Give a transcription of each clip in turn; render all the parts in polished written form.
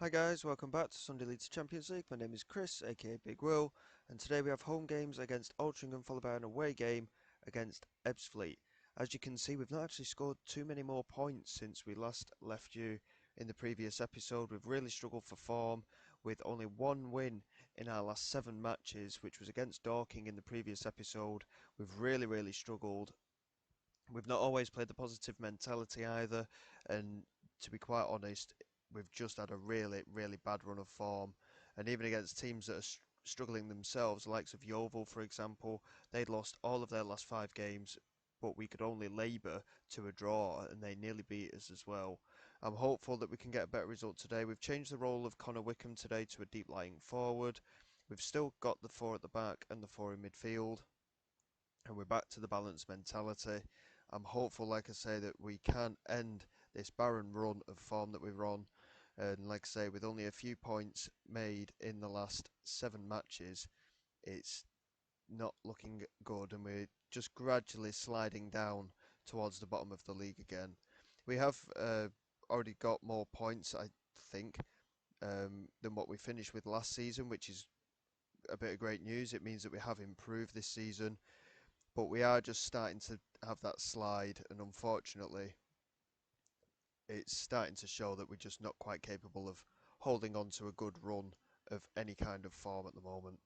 Hi guys, welcome back to Sunday Leeds Champions League. My name is Chris, aka Big Will, and today we have home games against Altrincham followed by an away game against Ebbsfleet. As you can see, we've not actually scored too many more points since we last left you in the previous episode. We've really struggled for form with only one win in our last 7 matches, which was against Dorking in the previous episode. We've really struggled. We've not always played the positive mentality either, and to be quite honest, we've just had a really bad run of form. And even against teams that are struggling themselves, the likes of Yeovil, for example, they'd lost all of their last 5 games, but we could only labour to a draw, and they nearly beat us as well. I'm hopeful that we can get a better result today. We've changed the role of Connor Wickham today to a deep lying forward. We've still got the 4 at the back and the 4 in midfield, and we're back to the balanced mentality. I'm hopeful, like I say, that we can end this barren run of form that we're on. And like I say, with only a few points made in the last 7 matches, it's not looking good, and we're just gradually sliding down towards the bottom of the league again. We have already got more points, I think, than what we finished with last season, which is a bit of great news. It means that we have improved this season, but we are just starting to have that slide, and unfortunately, it's starting to show that we're just not quite capable of holding on to a good run of any kind of form at the moment.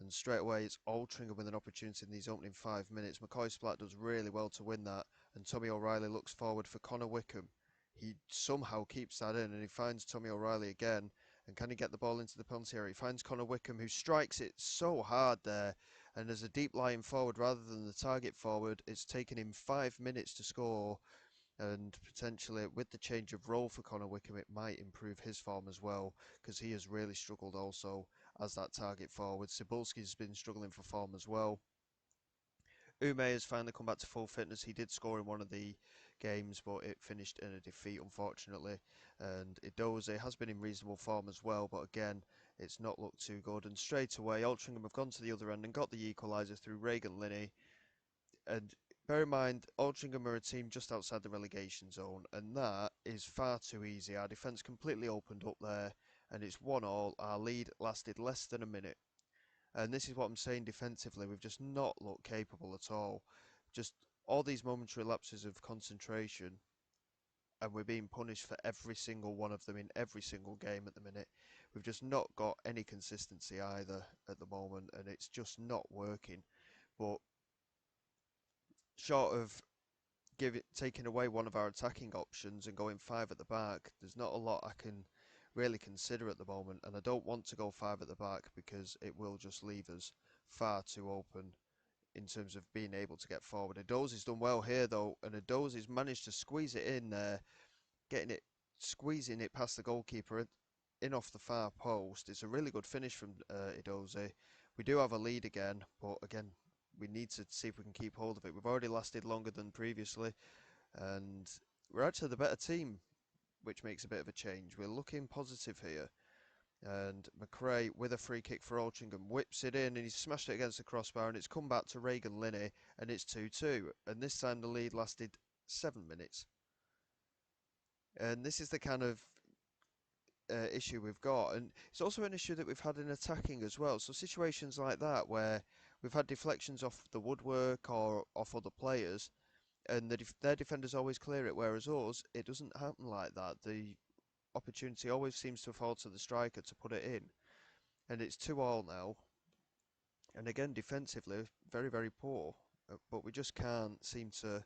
And straight away, it's Altrincham with an opportunity in these opening 5 minutes. McCoy Splat does really well to win that, and Tommy O'Reilly looks forward for Connor Wickham. He somehow keeps that in, and he finds Tommy O'Reilly again. And can he get the ball into the penalty area? He finds Connor Wickham, who strikes it so hard there. And as a deep lying forward rather than the target forward, it's taken him 5 minutes to score. And potentially, with the change of role for Connor Wickham, it might improve his form as well, because he has really struggled also as that target forward. Cebulski's been struggling for form as well. Ume has finally come back to full fitness. He did score in one of the games, but it finished in a defeat, unfortunately. And Idoze has been in reasonable form as well, but again, it's not looked too good. And straight away, Altrincham have gone to the other end and got the equaliser through Reagan Linney. And bear in mind, Altrincham are a team just outside the relegation zone, and that is far too easy. Our defence completely opened up there, and it's 1-1. Our lead lasted less than a minute. And this is what I'm saying defensively. We've just not looked capable at all. Just all these momentary lapses of concentration, and we're being punished for every single one of them in every single game at the minute. We've just not got any consistency either at the moment, and it's just not working. But short of taking away one of our attacking options and going 5 at the back, there's not a lot I can really consider at the moment, and I don't want to go 5 at the back because it will just leave us far too open in terms of being able to get forward. Adozi's done well here though, and Adozi's managed to squeeze it in there, squeezing it past the goalkeeper in off the far post. It's a really good finish from Idozi. We do have a lead again, but again, we need to see if we can keep hold of it. We've already lasted longer than previously, and we're actually the better team, which makes a bit of a change. We're looking positive here. And McRae, with a free kick for Altrincham, whips it in, and he's smashed it against the crossbar, and it's come back to Reagan Linney, and it's 2-2. And this time the lead lasted 7 minutes. And this is the kind of issue we've got, and it's also an issue that we've had in attacking as well. So situations like that where we've had deflections off the woodwork or off other players, and their defenders always clear it, whereas us, it doesn't happen like that. The opportunity always seems to fall to the striker to put it in, and it's 2-2 now. And again, defensively, very poor, but we just can't seem to.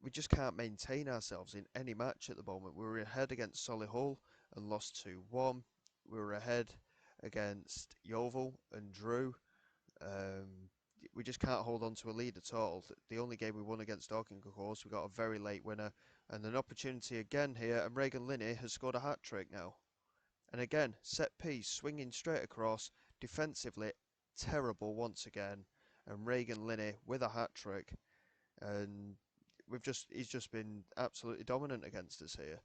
We just can't maintain ourselves in any match at the moment. We were ahead against Solihull and lost 2-1. We were ahead against Yeovil and drew. We just can't hold on to a lead at all. The only game we won against Dorking, of course, we got a very late winner. And an opportunity again here, and Reagan Linney has scored a hat-trick now. And again, set piece, swinging straight across, defensively, terrible once again. And Reagan Linney with a hat-trick. And he's just been absolutely dominant against us here.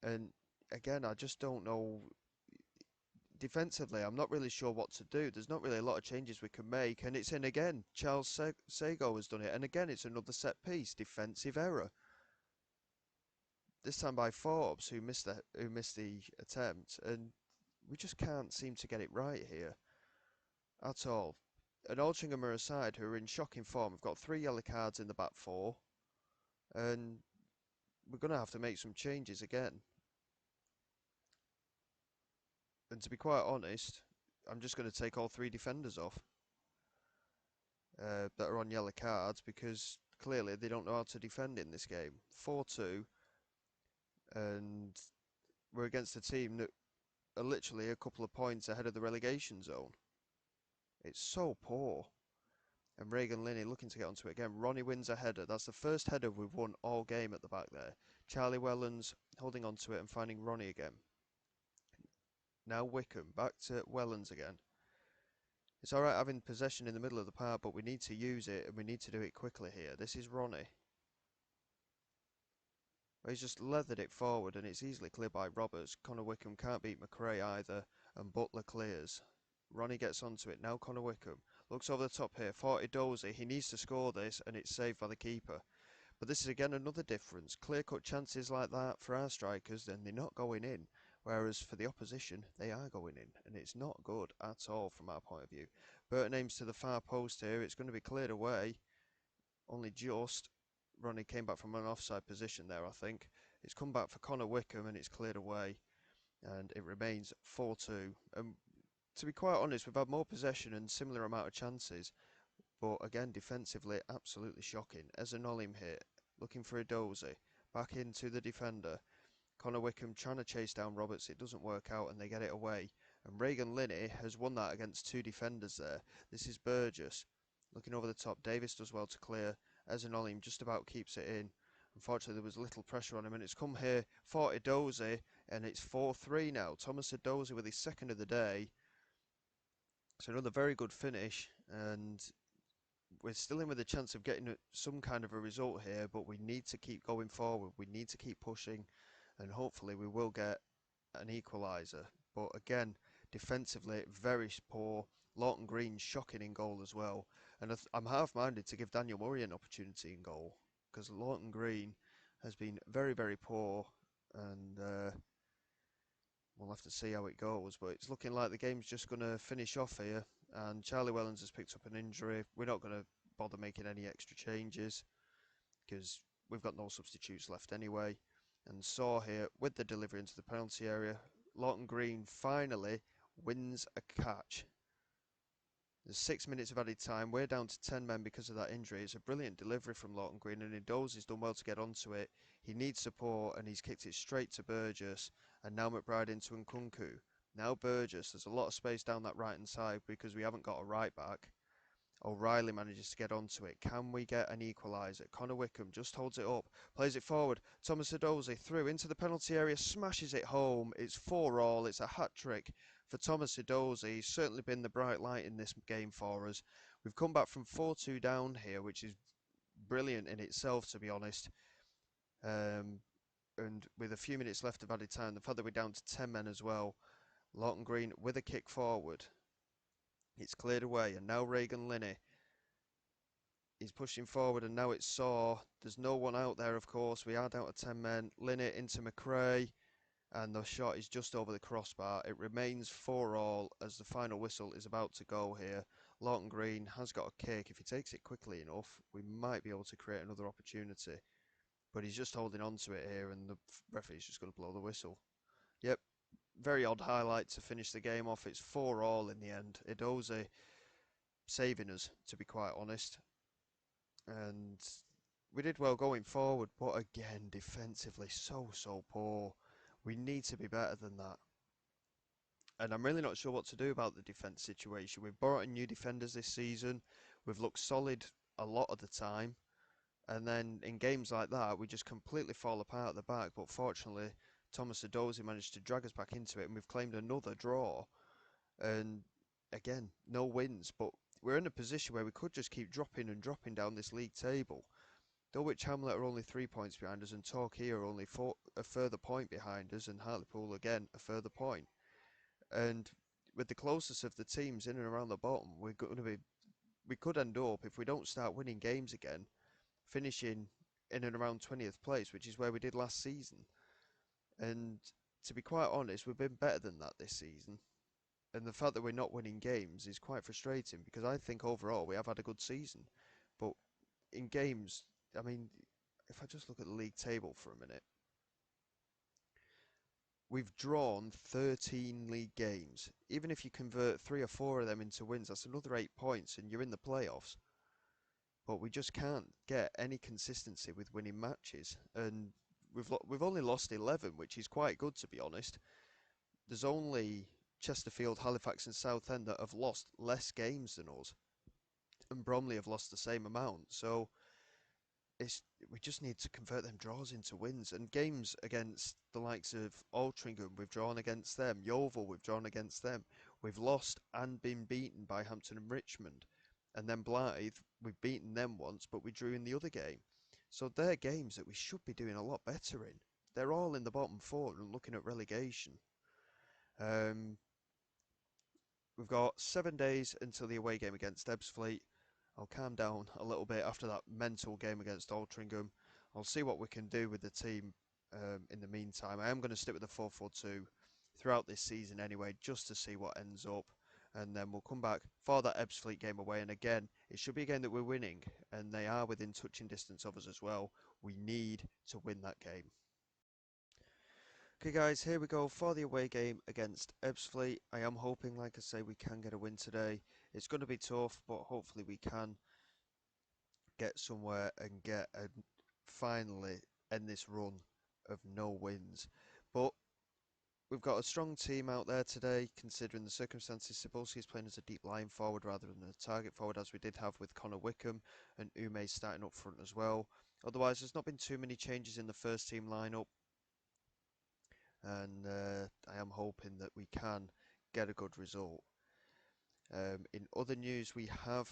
And again, I just don't know. Defensively, I'm not really sure what to do. There's not really a lot of changes we can make, and it's in again. Charles Sago has done it, and again, it's another set piece, defensive error. This time by Forbes, who missed the attempt, and we just can't seem to get it right here at all. And Altrincham are a side who are in shocking form. We've got 3 yellow cards in the back 4, and we're going to have to make some changes again. And to be quite honest, I'm just going to take all 3 defenders off that are on yellow cards, because clearly they don't know how to defend in this game. 4-2, and we're against a team that are literally a couple of points ahead of the relegation zone. It's so poor. And Regan Linney looking to get onto it again. Ronnie wins a header. That's the first header we've won all game at the back there. Charlie Wellens holding onto it and finding Ronnie again. Now Wickham, back to Wellens again. It's alright having possession in the middle of the park, but we need to use it, and we need to do it quickly here. This is Ronnie. He's just leathered it forward, and it's easily cleared by Roberts. Connor Wickham can't beat McRae either, and Butler clears. Ronnie gets onto it. Now Connor Wickham looks over the top here. 40 Dozy. He needs to score this, and it's saved by the keeper. But this is again another difference. Clear-cut chances like that for our strikers, then they're not going in. Whereas for the opposition, they are going in. And it's not good at all from our point of view. Burton aims to the far post here. It's going to be cleared away. Only just. Ronnie came back from an offside position there, I think. It's come back for Connor Wickham, and it's cleared away. And it remains 4-2. And to be quite honest, we've had more possession and similar amount of chances. But again, defensively, absolutely shocking. Ezanolim hit, looking for a dozy. Back into the defender. Connor Wickham trying to chase down Roberts. It doesn't work out, and they get it away. And Regan Linney has won that against 2 defenders there. This is Burgess. Looking over the top. Davis does well to clear. Ezanolim just about keeps it in. Unfortunately, there was little pressure on him, and it's come here. 40 Dozy, and it's 4-3 now. Thomas Dozy with his second of the day. So another very good finish, and we're still in with a chance of getting some kind of a result here, but we need to keep going forward. We need to keep pushing, and hopefully we will get an equaliser. But again, defensively, very poor. Lawton Green shocking in goal as well. And I'm half-minded to give Daniel Murray an opportunity in goal, because Lawton Green has been very, very poor, and we'll have to see how it goes. But it's looking like the game's just going to finish off here. And Charlie Wellens has picked up an injury. We're not going to bother making any extra changes, because we've got no substitutes left anyway. And Saw here with the delivery into the penalty area. Lawton Green finally wins a catch. There's 6 minutes of added time. We're down to 10 men because of that injury. It's a brilliant delivery from Lawton Green, and Indozi's done well to get onto it. He needs support, and he's kicked it straight to Burgess. And now McBride into Nkunku. Now Burgess. There's a lot of space down that right-hand side because we haven't got a right back. O'Reilly manages to get onto it. Can we get an equaliser? Connor Wickham just holds it up, plays it forward. Thomas Adozi through into the penalty area, smashes it home. It's 4-all. It's a hat-trick for Thomas Adozi. He's certainly been the bright light in this game for us. We've come back from 4-2 down here, which is brilliant in itself, to be honest. And with a few minutes left of added time, the fact that we're down to 10 men as well. Lawton Green with a kick forward. It's cleared away, and now Regan Linney is pushing forward, and now it's Saw. There's no one out there, of course. We are down to 10 men. Linney into McRae, and the shot is just over the crossbar. It remains 4-all as the final whistle is about to go here. Lawton Green has got a kick. If he takes it quickly enough, we might be able to create another opportunity. But he's just holding on to it here, and the referee's just going to blow the whistle. Yep, very odd highlight to finish the game off. It's 4-all in the end. Idoze saving us, to be quite honest. And we did well going forward, but again, defensively, so poor. We need to be better than that. And I'm really not sure what to do about the defence situation. We've brought in new defenders this season. We've looked solid a lot of the time. And then in games like that, we just completely fall apart at the back. But fortunately, Thomas Adozi managed to drag us back into it, and we've claimed another draw. And again, no wins. But we're in a position where we could just keep dropping and dropping down this league table. Dulwich Hamlet are only 3 points behind us, and Torquay are only a further point behind us, and Hartlepool again a further point. And with the closest of the teams in and around the bottom, we could end up, if we don't start winning games again, finishing in and around 20th place, which is where we did last season. And to be quite honest, we've been better than that this season. And the fact that we're not winning games is quite frustrating because I think overall we have had a good season. But in games, I mean, if I just look at the league table for a minute, we've drawn 13 league games. Even if you convert 3 or 4 of them into wins, that's another 8 points and you're in the playoffs. But we just can't get any consistency with winning matches. And we've only lost 11, which is quite good to be honest. There's only Chesterfield, Halifax and Southend that have lost less games than us. And Bromley have lost the same amount. So we just need to convert them draws into wins. And games against the likes of Altrincham, we've drawn against them. Yeovil, we've drawn against them. We've lost and been beaten by Hampton and Richmond. And then Blythe, we've beaten them once, but we drew in the other game. So they're games that we should be doing a lot better in. They're all in the bottom four and looking at relegation. We've got 7 days until the away game against Ebbsfleet. I'll calm down a little bit after that mental game against Altrincham. I'll see what we can do with the team in the meantime. I am going to stick with the 4-4-2 throughout this season anyway, just to see what ends up. And then we'll come back for that Ebbsfleet game away. And again, it should be a game that we're winning. And they are within touching distance of us as well. We need to win that game. Okay guys, here we go for the away game against Ebbsfleet. I am hoping, like I say, we can get a win today. It's going to be tough, but hopefully we can get somewhere and finally end this run of no wins. But we've got a strong team out there today, considering the circumstances. Cebulski is playing as a deep line forward rather than a target forward, as we did have with Connor Wickham, and Ume starting up front as well. Otherwise, there's not been too many changes in the first team lineup. And I am hoping that we can get a good result. In other news, we have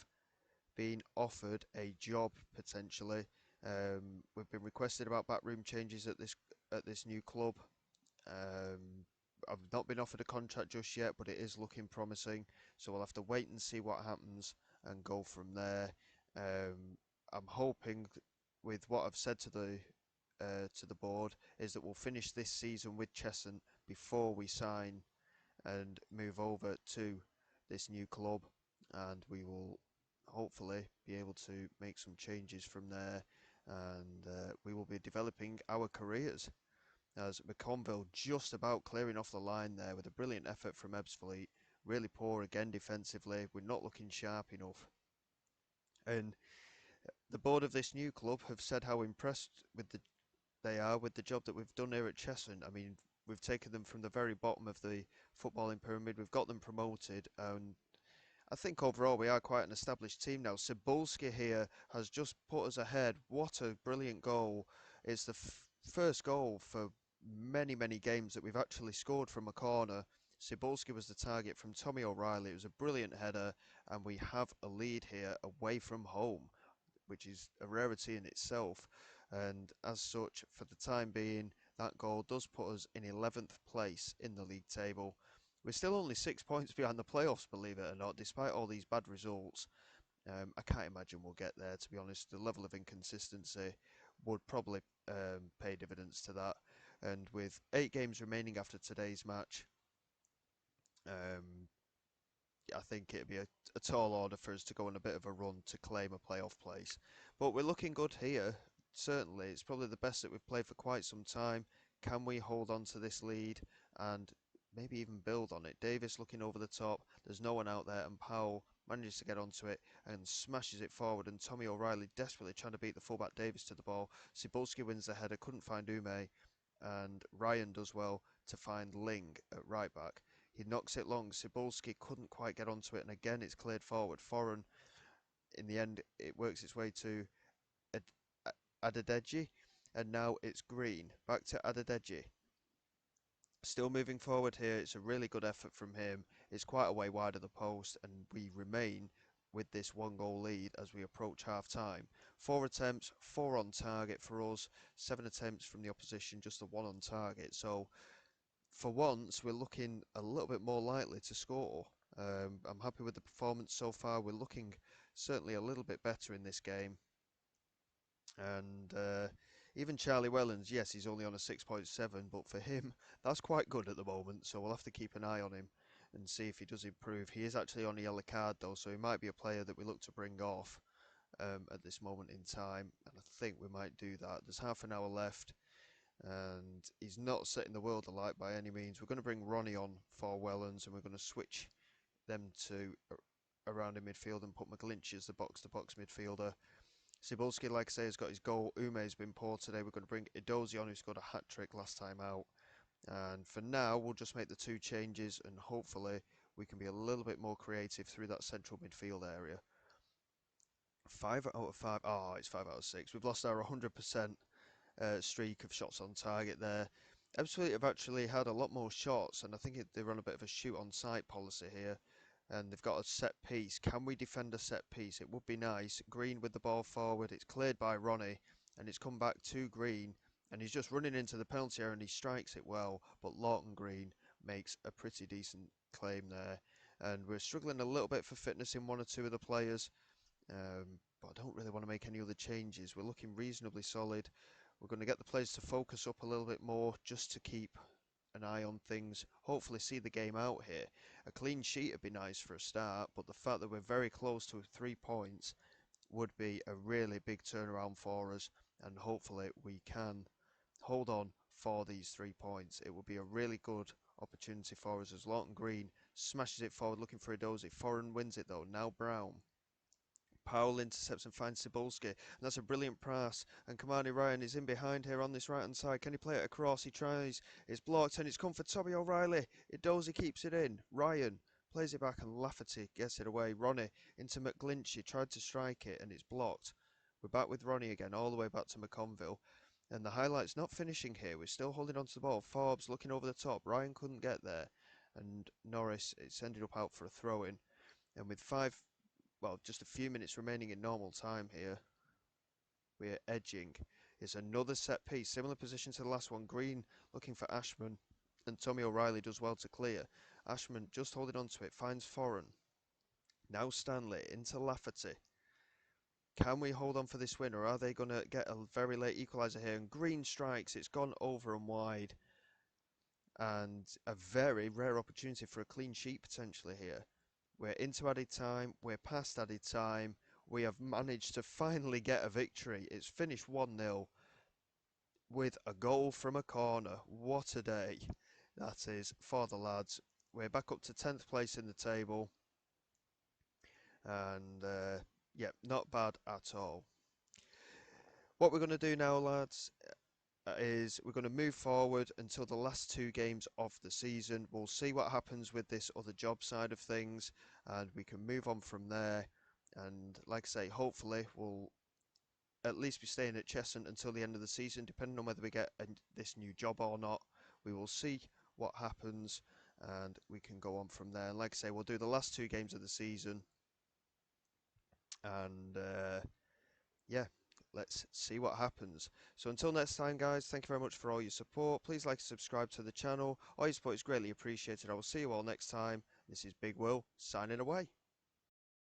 been offered a job potentially. We've been requested about backroom changes at this new club. I've not been offered a contract just yet, but it is looking promising. So we'll have to wait and see what happens and go from there. I'm hoping, with what I've said to the board, is that we'll finish this season with Cheshunt before we sign and move over to this new club, and we will hopefully be able to make some changes from there, and we will be developing our careers. As McConville just about clearing off the line there with a brilliant effort from Ebbsfleet. Really poor again defensively. We're not looking sharp enough. And the board of this new club have said how impressed they are with the job that we've done here at Cheshunt. I mean, we've taken them from the very bottom of the footballing pyramid. We've got them promoted, and I think overall we are quite an established team now. Cebulski here has just put us ahead. What a brilliant goal. It's the first goal for many games that we've actually scored from a corner. Cebulski was the target from Tommy O'Reilly. It was a brilliant header, and we have a lead here away from home, which is a rarity in itself. And as such, for the time being, that goal does put us in 11th place in the league table. We're still only 6 points behind the playoffs, believe it or not, despite all these bad results. I can't imagine we'll get there, to be honest. The level of inconsistency would probably pay dividends to that. And with 8 games remaining after today's match, I think it'd be a tall order for us to go on a bit of a run to claim a playoff place. But we're looking good here. Certainly, it's probably the best that we've played for quite some time. Can we hold on to this lead and maybe even build on it? Davis looking over the top. There's no one out there, and Powell manages to get onto it and smashes it forward. And Tommy O'Reilly desperately trying to beat the fullback Davis to the ball. Cebulski wins the header, couldn't find Ume, and Ryan does well to find Ling at right back. He knocks it long. Cebulski couldn't quite get onto it, and again it's cleared forward. Foreign, in the end, it works its way to Adedeji, and now it's Green. Back to Adedeji. Still moving forward here. It's a really good effort from him. It's quite a way wide of the post, and we remain with this 1-goal lead as we approach half-time. 4 attempts, 4 on target for us. 7 attempts from the opposition, just the 1 on target. So for once, we're looking a little bit more likely to score. I'm happy with the performance so far. We're looking certainly a little bit better in this game. And even Charlie Wellens, yes, he's only on a 6.7, but for him, that's quite good at the moment. So we'll have to keep an eye on him and see if he does improve. He is actually on a yellow card though, so he might be a player that we look to bring off at this moment in time. And I think we might do that. There's half an hour left, and he's not setting the world alight by any means. We're going to bring Ronnie on for Wellens, and we're going to switch them to around in midfield and put McGlinchey as the box-to-box midfielder. Cebulski, like I say, has got his goal. Ume's been poor today. We're going to bring Edozie on, who scored a hat-trick last time out. And for now, we'll just make the 2 changes, and hopefully we can be a little bit more creative through that central midfield area. 5 out of 5. Oh, it's 5 out of 6. We've lost our 100% streak of shots on target there. Ebbsfleet have actually had a lot more shots, and I think they run a bit of a shoot on sight policy here. And they've got a set piece. Can we defend a set piece? It would be nice. Green with the ball forward. It's cleared by Ronnie, and it's come back to Green, and he's just running into the penalty area, and he strikes it well. But Lawton Green makes a pretty decent claim there. And we're struggling a little bit for fitness in 1 or 2 of the players. But I don't really want to make any other changes. We're looking reasonably solid. We're going to get the players to focus up a little bit more just to keep an eye on things, hopefully see the game out here. A clean sheet would be nice for a start, but the fact that we're very close to 3 points would be a really big turnaround for us, and hopefully we can hold on for these 3 points. It would be a really good opportunity for us as Lawton Green smashes it forward looking for Edozie. Foreign wins it though, now Brown. Powell intercepts and finds Cebulski, and that's a brilliant pass. And Kamani Ryan is in behind here on this right hand side. Can he play it across? He tries. It's blocked, and it's come for Tommy O'Reilly. Edozie keeps it in. Ryan plays it back, and Lafferty gets it away. Ronnie into McGlinchey, tried to strike it, and it's blocked. We're back with Ronnie again, all the way back to McConville. And the highlight's not finishing here. We're still holding on to the ball. Forbes looking over the top. Ryan couldn't get there. And Norris, it's ended up out for a throw-in. And with just a few minutes remaining in normal time here, we're edging. It's another set piece, similar position to the last one. Green looking for Ashman, and Tommy O'Reilly does well to clear. Ashman just holding on to it, finds Foreign. Now Stanley into Lafferty. Can we hold on for this win, or are they going to get a very late equaliser here? And Green strikes. It's gone over and wide, and a very rare opportunity for a clean sheet potentially here. We're into added time. We're past added time. We have managed to finally get a victory. It's finished 1-0 with a goal from a corner. What a day that is for the lads. We're back up to 10th place in the table. And, yeah, not bad at all. What we're going to do now, lads, is we're going to move forward until the last 2 games of the season. We'll see what happens with this other job side of things, and we can move on from there. And like I say, hopefully we'll at least be staying at Cheshunt until the end of the season, depending on whether we get this new job or not. We will see what happens, and we can go on from there. And like I say, we'll do the last 2 games of the season, and yeah, let's see what happens. So until next time, guys, thank you very much for all your support. Please like and subscribe to the channel. All your support is greatly appreciated. I will see you all next time. This is Big Will, signing away.